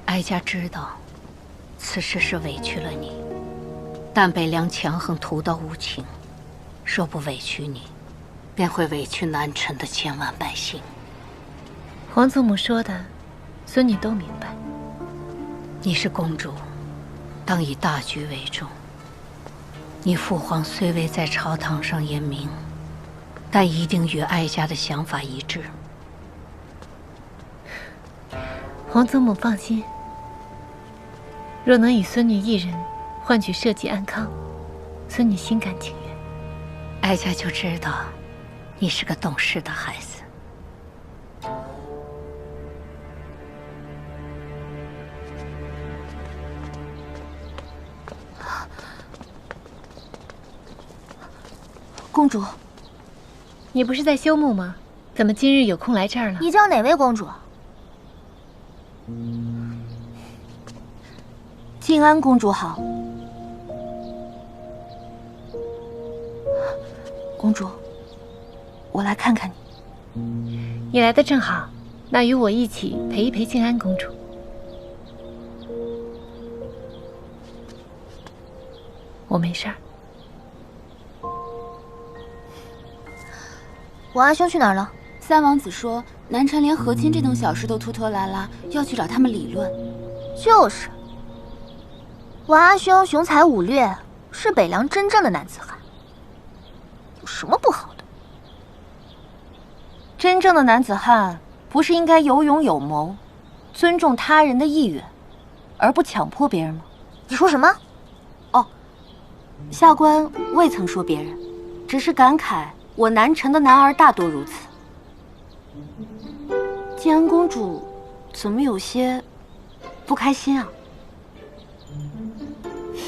哀家知道，此事是委屈了你，但北凉强横，屠刀无情，若不委屈你，便会委屈南陈的千万百姓。皇祖母说的，孙女都明白。你是公主，当以大局为重。你父皇虽未在朝堂上言明，但一定与哀家的想法一致。皇祖母放心，若能与孙女一人换取社稷安康，孙女心甘情愿。哀家就知道，你是个懂事的孩子。公主，你不是在休沐吗？怎么今日有空来这儿了？你叫哪位公主？静安公主好。公主，我来看看你。你来的正好，那与我一起陪一陪静安公主。我没事儿。王阿兄去哪儿了？三王子说，南陈连和亲这等小事都拖拖拉拉，要去找他们理论。就是，王阿兄雄才武略，是北凉真正的男子汉，有什么不好的？真正的男子汉不是应该有勇有谋，尊重他人的意愿，而不强迫别人吗？你说什么？哦，下官未曾说别人，只是感慨我南陈的男儿大多如此。静安公主怎么有些不开心啊？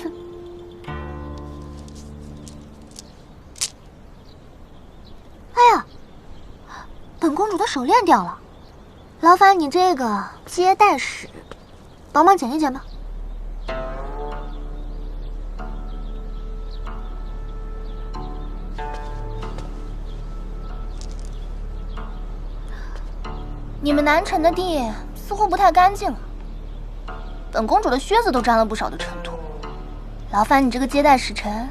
哼！哎呀，本公主的手链掉了，劳烦你这个接待使帮忙捡一捡吧。你们南陈的地似乎不太干净啊，本公主的靴子都沾了不少的尘土，劳烦你这个接待使臣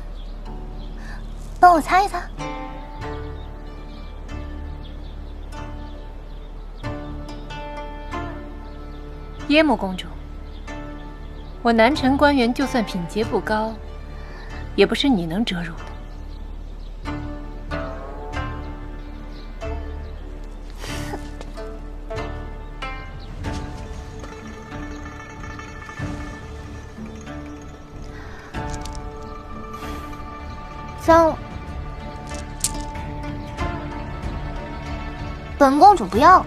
帮我擦一擦。耶母公主，我南陈官员就算品阶不高，也不是你能折辱的。脏，本公主不要了。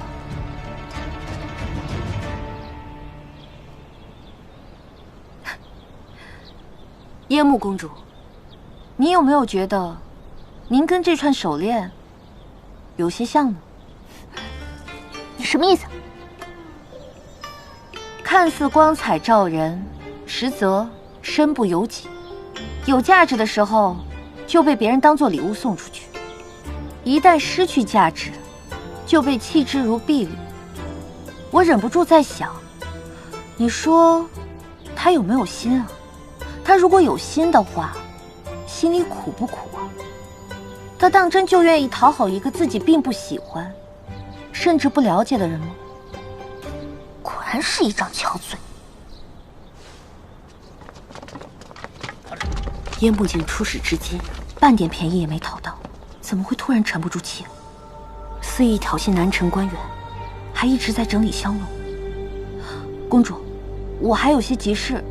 耶幕公主，你有没有觉得，您跟这串手链有些像呢？你什么意思？看似光彩照人，实则身不由己。有价值的时候，就被别人当作礼物送出去；一旦失去价值，就被弃之如敝履。我忍不住在想，你说他有没有心啊？他如果有心的话，心里苦不苦啊？他当真就愿意讨好一个自己并不喜欢，甚至不了解的人吗？果然是一张巧嘴。燕幕景出使至今，半点便宜也没讨到，怎么会突然沉不住气？肆意挑衅南陈官员，还一直在整理香炉。公主，我还有些急事，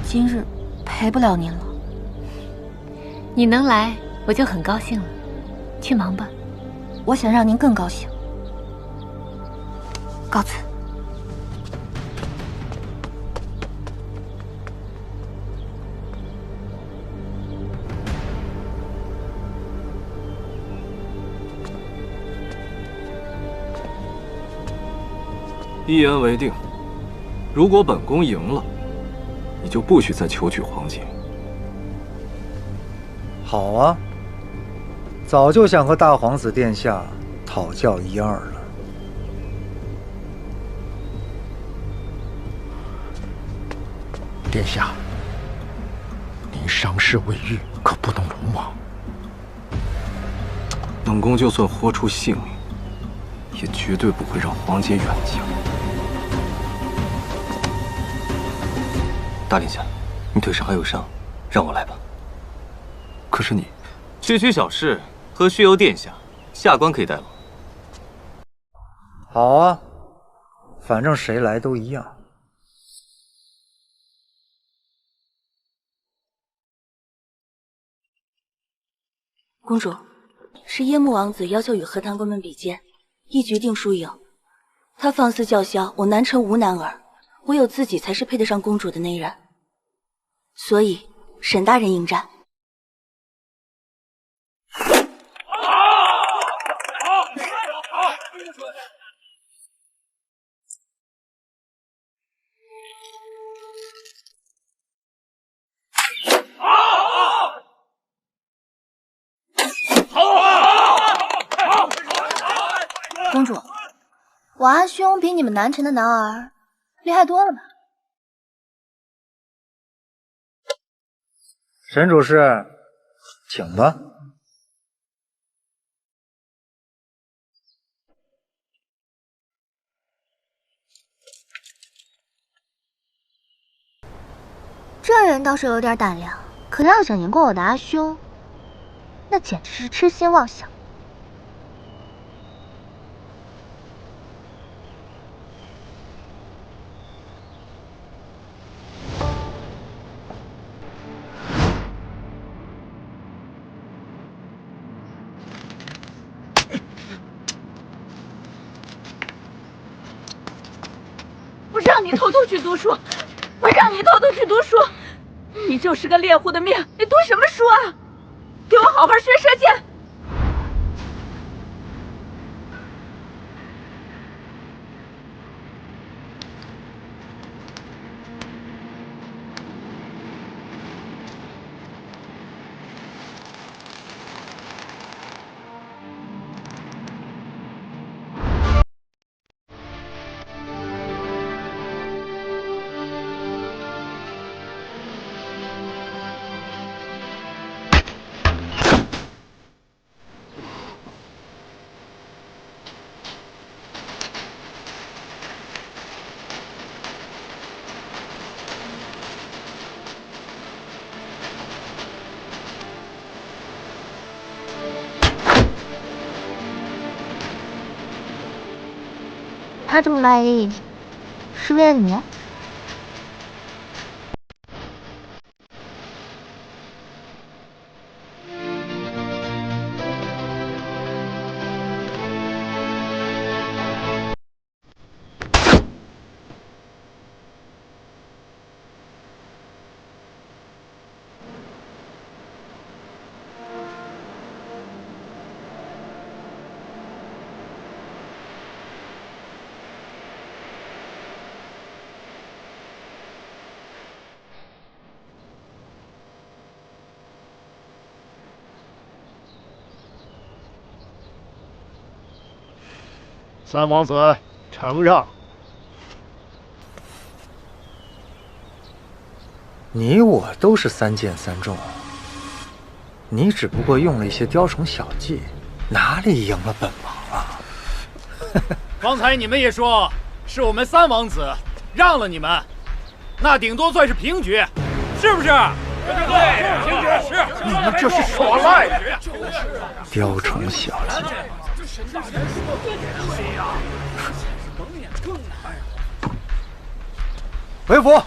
今日陪不了您了。你能来，我就很高兴了。去忙吧，我想让您更高兴。告辞。一言为定，如果本宫赢了，你就不许再求取黄金。好啊，早就想和大皇子殿下讨教一二了。殿下，您伤势未愈，可不能鲁莽。本宫就算豁出性命，也绝对不会让皇姐远嫁。大殿下，你腿上还有伤，让我来吧。可是你，区区小事，何须由殿下？下官可以带路。好啊，反正谁来都一样。公主，是耶木王子要求与和堂官们比肩，一局定输赢。他放肆叫嚣，我南城无男儿，唯有自己才是配得上公主的那人。所以，沈大人应战。公主，我阿兄比你们南城的男儿厉害多了吧？沈主事，请吧。这人倒是有点胆量，可他要想赢过我的阿兄，那简直是痴心妄想。我让你偷偷去读书，我让你偷偷去读书，你就是个猎户的命，你读什么书啊？给我好好学射箭！他这么卖力，是为了你？三王子，承让。你我都是3剑3中，你只不过用了一些雕虫小技，哪里赢了本王啊？刚才你们也说是我们三王子让了你们，那顶多算是平局，是不是？对，平局是。你们这是耍赖！雕虫小技。回府。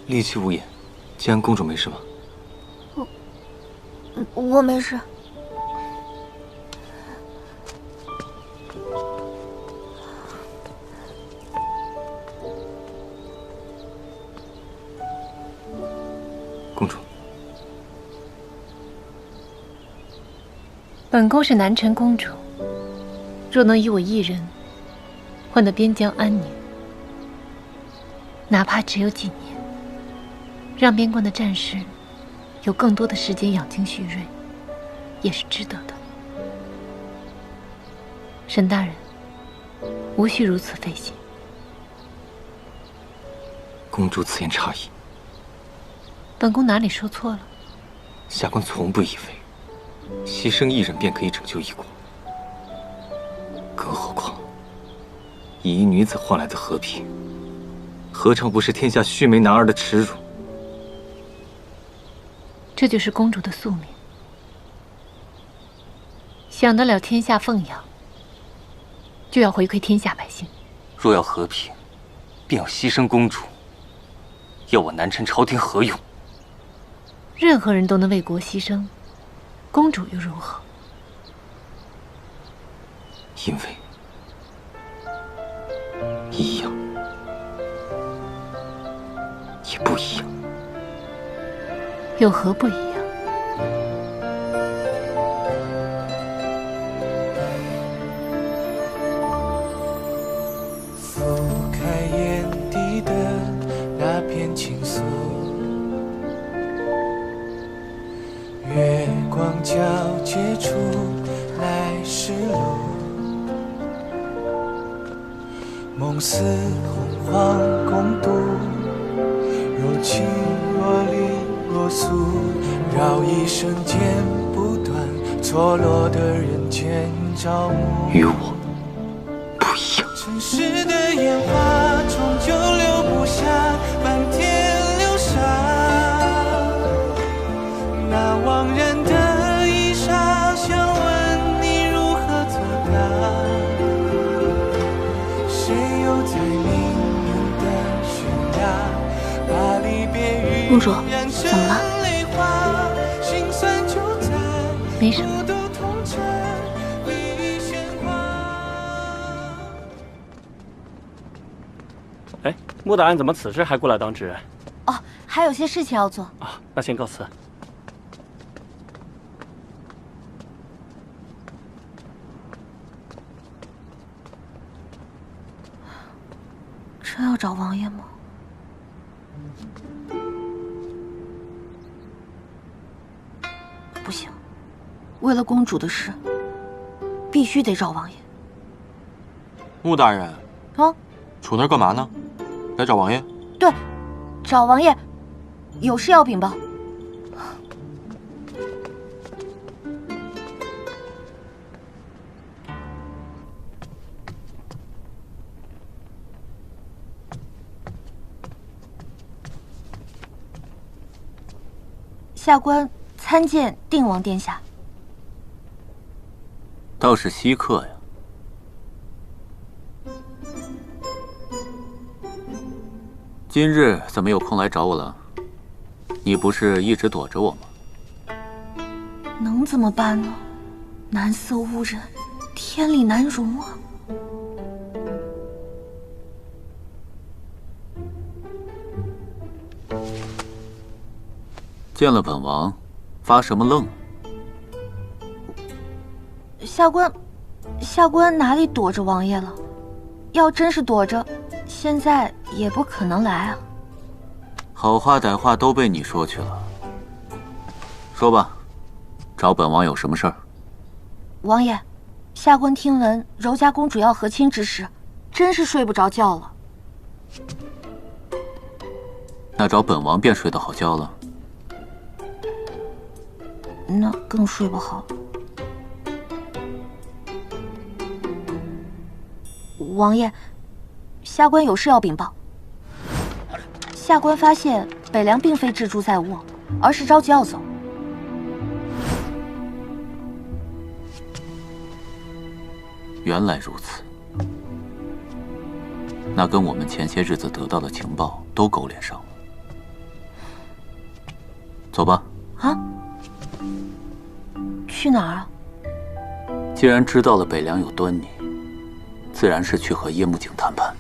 力气无言，既然公主没事吗？我没事。公主，本宫是南辰公主，若能以我一人换得边疆安宁，哪怕只有几年，让边关的战士有更多的时间养精蓄锐，也是值得的。沈大人，无需如此费心。公主此言差矣，本宫哪里说错了？下官从不以为牺牲一人便可以拯救一国，更何况以一女子换来的和平，何尝不是天下须眉男儿的耻辱？这就是公主的宿命。享得了天下奉养，就要回馈天下百姓。若要和平，便要牺牲公主，要我南辰朝廷何用？任何人都能为国牺牲，公主又如何？因为一样，也不一样。有何不一样？拂开眼底的那片青色，月光皎洁出来时路，梦似洪荒共度，若即若离若诉，绕一生剪不断错落的人间朝暮。与我不一样。尘世的烟花终究留不下漫天流沙，那惘然的衣裳，想问你如何作答？谁又在命运的悬崖，把离别公主，怎么了？没什么。哎，穆大人怎么此时还过来当值？哦，还有些事情要做啊，那先告辞。真要找王爷吗？不行，为了公主的事，必须得找王爷。穆大人，啊，杵那儿干嘛呢？来找王爷？对，找王爷，有事要禀报。下官参见定王殿下。倒是稀客呀。今日怎么有空来找我了？你不是一直躲着我吗？能怎么办呢？男色误人，天理难容啊！见了本王，发什么愣？下官哪里躲着王爷了？要真是躲着，现在也不可能来啊。好话歹话都被你说去了。说吧，找本王有什么事儿？王爷，下官听闻柔家公主要和亲之事，真是睡不着觉了。那找本王便睡得好觉了。那更睡不好了。王爷，下官有事要禀报。下官发现北凉并非志住在握，而是着急要走。原来如此，那跟我们前些日子得到的情报都勾连上了。走吧。啊？去哪儿啊？既然知道了北凉有端倪，自然是去和叶幕景谈判。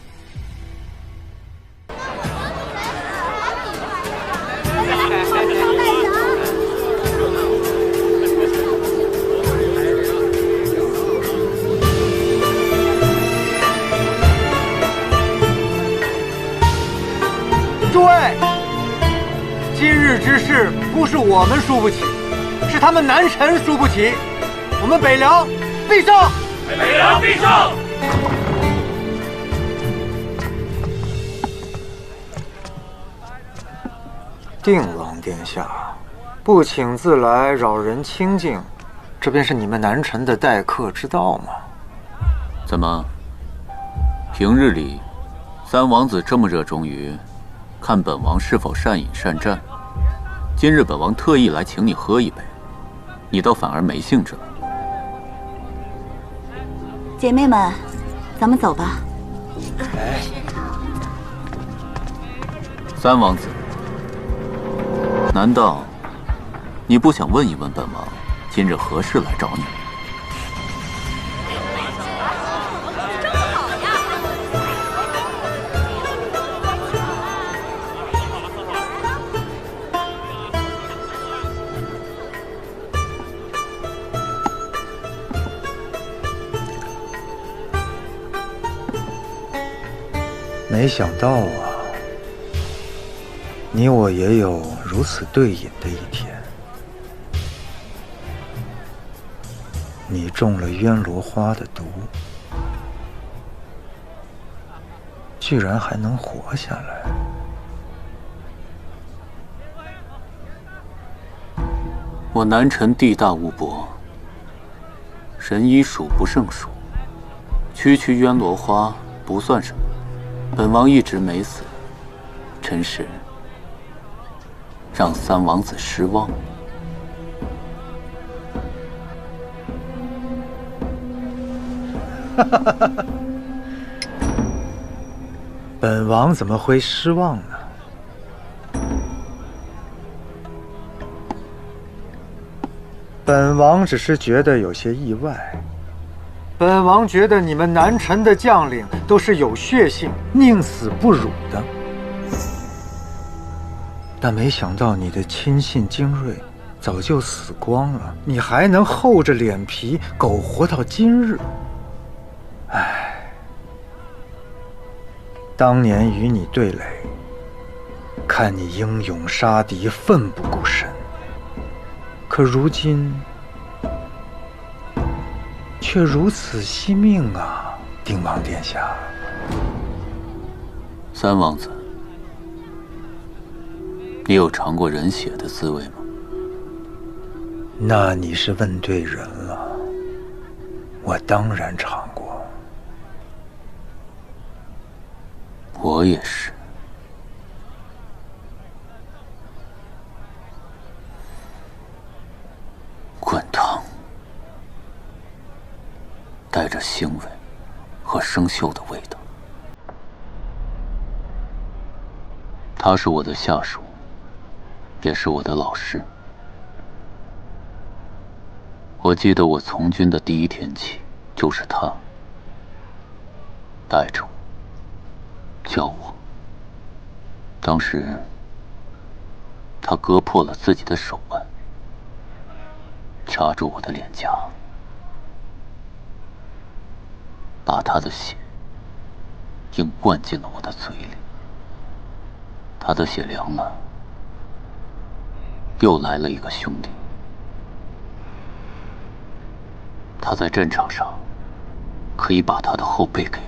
事不是我们输不起，是他们南陈输不起。我们北凉必胜！北凉必胜！定王殿下，不请自来，扰人清静，这便是你们南陈的待客之道吗？怎么，平日里三王子这么热衷于看本王是否善饮善战，今日本王特意来请你喝一杯，你倒反而没兴致了。姐妹们，咱们走吧。三王子，难道你不想问一问本王，今日何事来找你？没想到啊，你我也有如此对饮的一天。你中了渊罗花的毒，居然还能活下来。我南陈地大物博，神医数不胜数，区区渊罗花不算什么。本王一直没死，真是让三王子失望。本王怎么会失望呢？本王只是觉得有些意外。本王觉得你们南陈的将领都是有血性、宁死不辱的，但没想到你的亲信精锐早就死光了，你还能厚着脸皮苟活到今日。唉，当年与你对垒，看你英勇杀敌，奋不顾身，可如今却如此惜命啊，定王殿下。三王子，你有尝过人血的滋味吗？那你是问对人了，我当然尝过。我也是。滚烫，带着腥味和生锈的味道。他是我的下属，也是我的老师。我记得我从军的第一天起，就是他带着我，教我。当时他割破了自己的手腕，掐住我的脸颊，把他的血硬灌进了我的嘴里。他的血凉了，又来了一个兄弟。他在战场上可以把他的后背给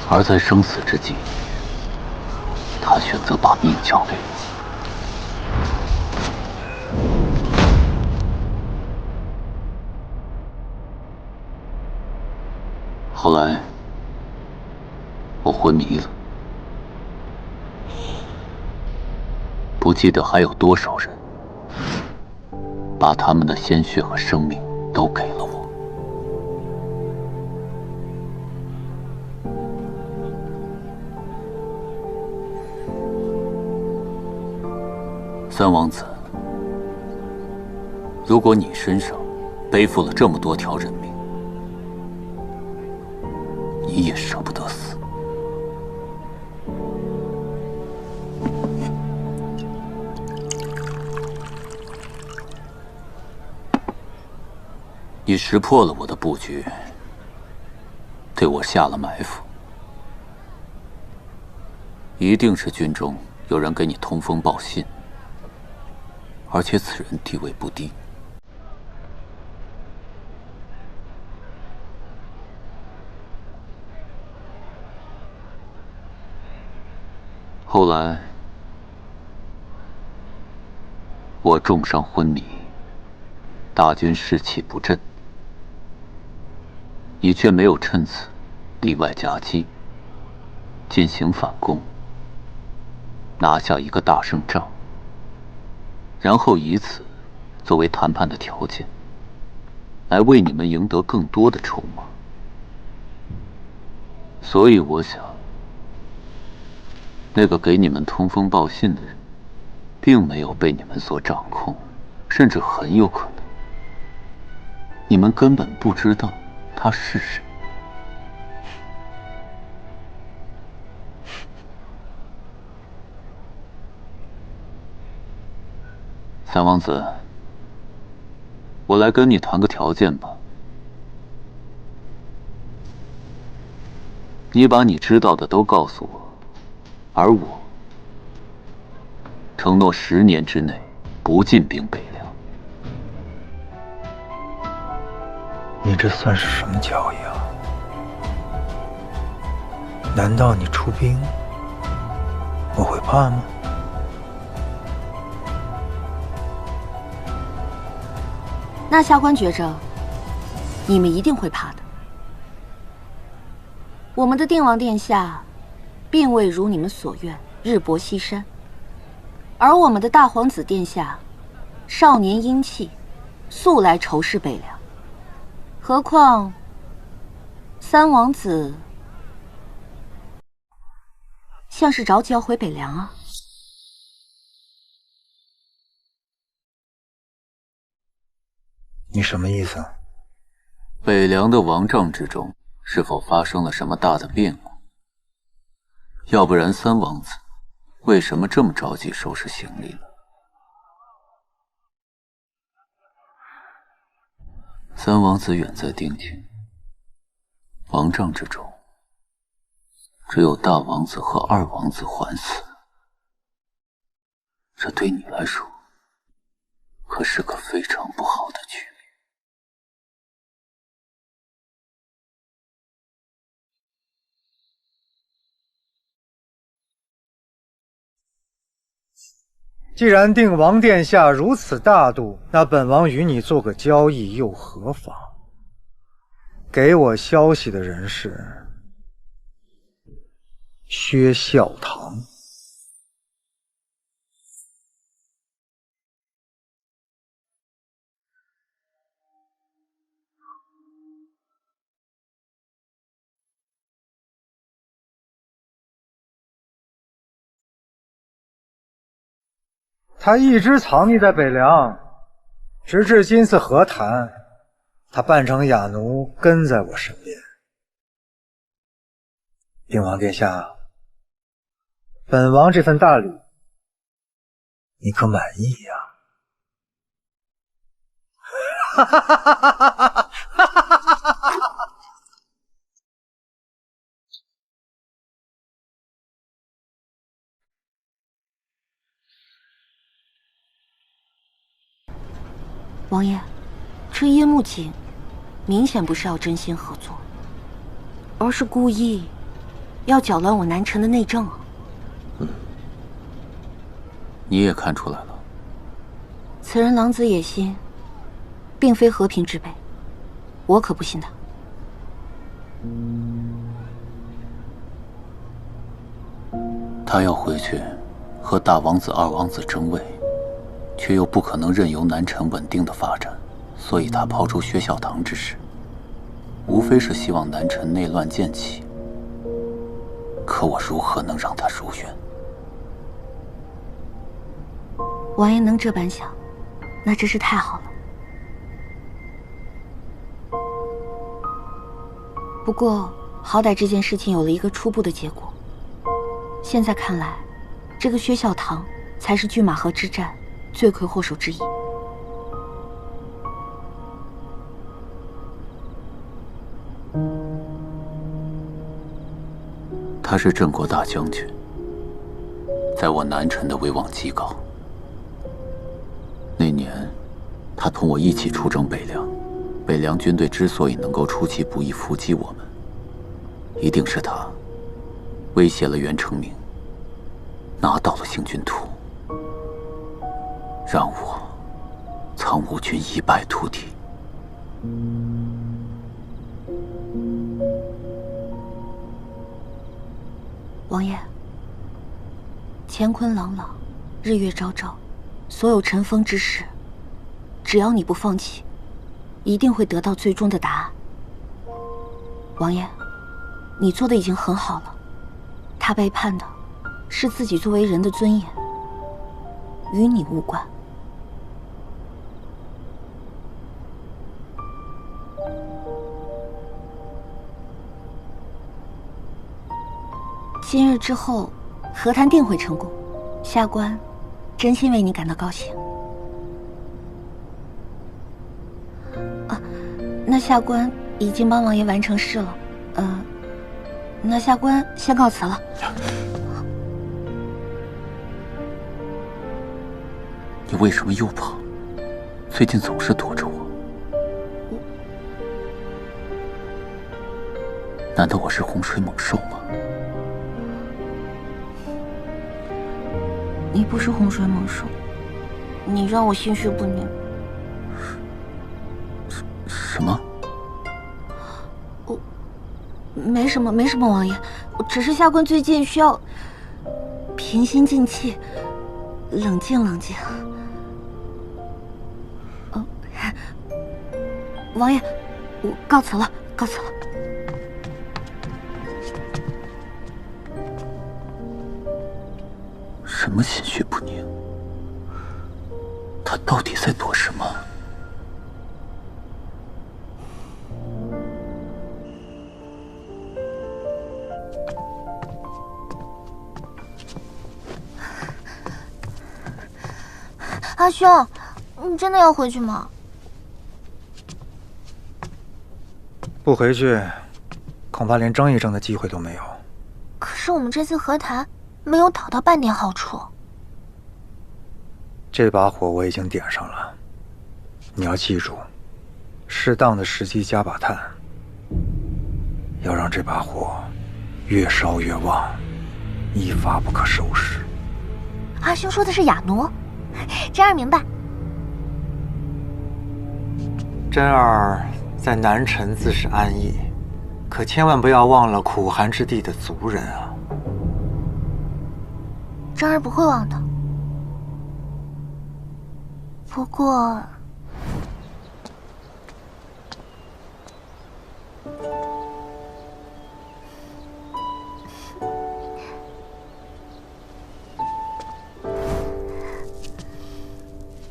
我，而在生死之际，他选择把命交给我。后来，我昏迷了，不记得还有多少人把他们的鲜血和生命都给了我。三王子，如果你身上背负了这么多条人命，你也舍不得死。你识破了我的布局，对我下了埋伏，一定是军中有人给你通风报信，而且此人地位不低。后来，我重伤昏迷，大军士气不振，你却没有趁此里外夹击，进行反攻，拿下一个大胜仗，然后以此作为谈判的条件，来为你们赢得更多的筹码。所以我想，那个给你们通风报信的人，并没有被你们所掌控，甚至很有可能，你们根本不知道他是谁。三王子，我来跟你谈个条件吧。你把你知道的都告诉我，而我承诺10年之内不进兵北凉。你这算是什么交易啊？难道你出兵，我会怕吗？那下官觉着，你们一定会怕的。我们的定王殿下，并未如你们所愿日薄西山，而我们的大皇子殿下，少年英气，素来仇视北凉。何况三王子，像是着急要回北凉啊。你什么意思？北凉的王帐之中是否发生了什么大的变故？要不然三王子为什么这么着急收拾行李了？三王子远在定京，王帐之中只有大王子和二王子还死，这对你来说可是个非常不好的局面。既然定王殿下如此大度，那本王与你做个交易又何妨？给我消息的人是薛孝堂。他一直藏匿在北凉，直至今次和谈，他扮成哑奴跟在我身边。定王殿下，本王这份大礼，你可满意呀？哈哈哈哈哈哈！王爷，这叶幕锦明显不是要真心合作，而是故意要搅乱我南城的内政啊！你也看出来了，此人狼子野心，并非和平之辈，我可不信他。他要回去和大王子、二王子争位，却又不可能任由南城稳定的发展，所以他抛出薛孝堂之事，无非是希望南城内乱渐起。可我如何能让他如愿？王爷能这般想，那真是太好了。不过，好歹这件事情有了一个初步的结果。现在看来，这个薛孝堂才是拒马河之战罪魁祸首之一。他是镇国大将军，在我南陈的威望极高。那年，他同我一起出征北凉，北凉军队之所以能够出其不意伏击我们，一定是他威胁了袁成明，拿到了行军图，让我苍梧军一败涂地。王爷，乾坤朗朗，日月昭昭，所有尘封之事，只要你不放弃，一定会得到最终的答案。王爷，你做的已经很好了，他背叛的是自己作为人的尊严，与你无关。今日之后，和谈定会成功。下官真心为你感到高兴。那下官已经帮王爷完成事了。那下官先告辞了。你为什么又跑？最近总是躲着我。难道我是洪水猛兽吗？你不是洪水猛兽，你让我心绪不宁。什么？没什么，没什么，王爷，只是下官最近需要平心静气，冷静冷静。王爷，我告辞了，告辞了。什么心绪不宁？他到底在躲什么？阿兄，你真的要回去吗？不回去，恐怕连争一争的机会都没有。可是我们这次和谈没有讨到半点好处。这把火我已经点上了，你要记住，适当的时机加把炭，要让这把火越烧越旺，一发不可收拾。阿兄说的是哑奴，真儿明白。真儿在南陈自是安逸，可千万不要忘了苦寒之地的族人啊。真儿不会忘的。不过，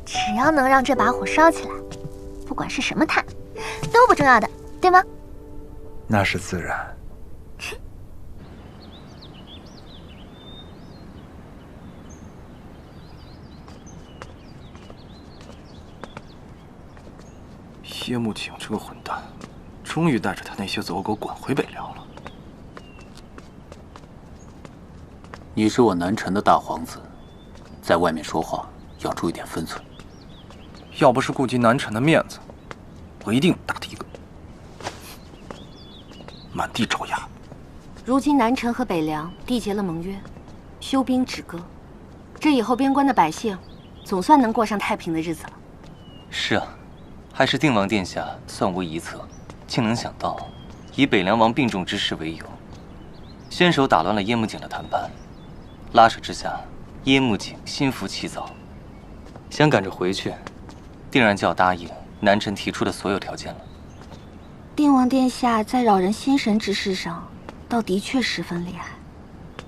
只要能让这把火烧起来，不管是什么炭，都不重要的，对吗？那是自然。叶慕景这个混蛋，终于带着他那些走狗滚回北凉了。你是我南陈的大皇子，在外面说话要注意点分寸。要不是顾及南陈的面子，我一定打他一个满地找牙。如今南陈和北凉缔结了盟约，休兵止戈，这以后边关的百姓总算能过上太平的日子了。是啊。还是定王殿下算无一策，竟能想到以北凉王病重之事为由，先手打乱了叶慕景的谈判，拉扯之下，叶慕景心浮气躁，想赶着回去，定然就要答应南陈提出的所有条件了。定王殿下在扰人心神之事上，倒的确十分厉害。